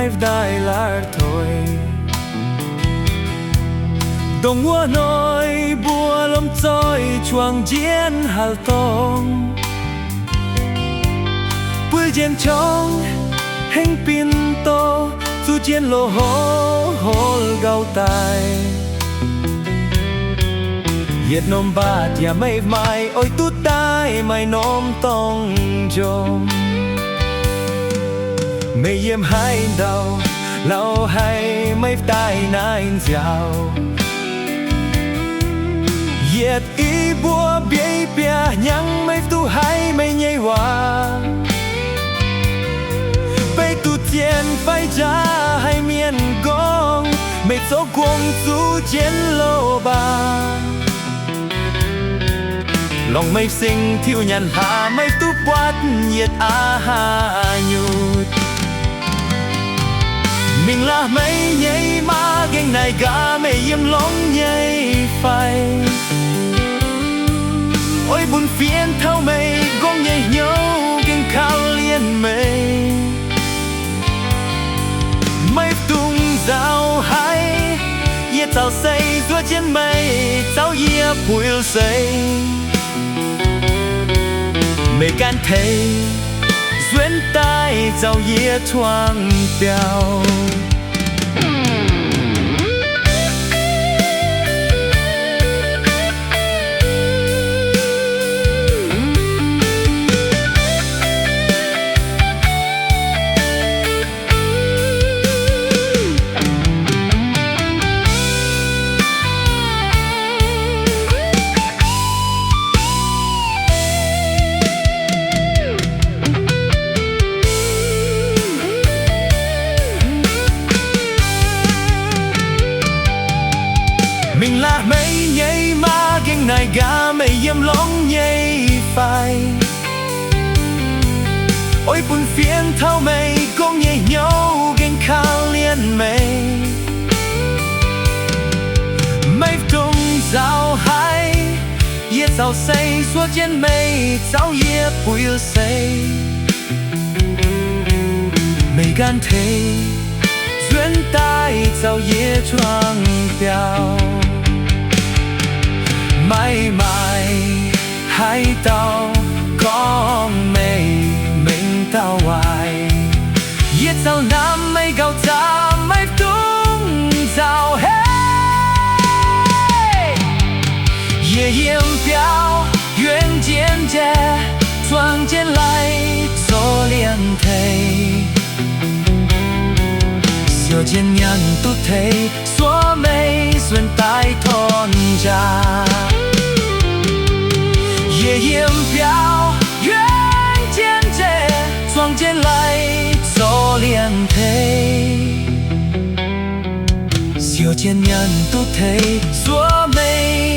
ไม่ได้ลาถอยดงวัวน้อยบัวลมจอยช่วงเจียนหัลตงปื้อเจียนชงแห่งปินโตสู้เจียนโลโหโหลเกาตายเหยียดนมบาดอย่าไม่ไม่โอ้ยตุ๊ดได้ไม่นมต้องจมไม่เยี่ยมให้เดาเราให้ไม่ได้นายเจ้าเหยียดอีบัวเบียเปียยังไม่ตู้ให้ไม่ใหญ่ว่าไปตู้เทียนไฟจ้าให้เมียนกงไม่โซกวงสู้เจียนโลบาลองไม่สิ่งที่ยันหาไม่ตู้วัดเหยียดอาหาหยุดมิงละไม่ใหญ่มาเก่งในกาไม่เยี่ยมลงใหญ่ไฟโอ้ยบุญเฟียนเท่าไม่กงใหญ่เหนียวเก่งข้าวเลี้ยนไม่ตุ้งเจ้าให้เหยียดเจ้าใส่ตัวเจียนไม่เจ้าเหยียบผู้อิลใส่ไม่การเทduyên tai giàu yết thoáng bèo mình là mấy nhây ma ghen này gà mày yếm lóng nhây phai ôi buồn phiền thao mày con nhây nhau ghen khá liên mày mày tung dạo hai yết dạo say suốt trên mây dạo yết bùi say mày gan thế duyên tai dạo yết choang bèo mãi mãi hai tao con mày mình tao hoài yết sao nam mây gạo cha mây tung dạo hey ye yếm béo duyên chiến trẻ choang chiến lại gió liên thầy siêu chiến nhân tút thấy xóa mây duyên tai thon ra夜莺标远见者撞见来走连腿小见人都thấy xóa mây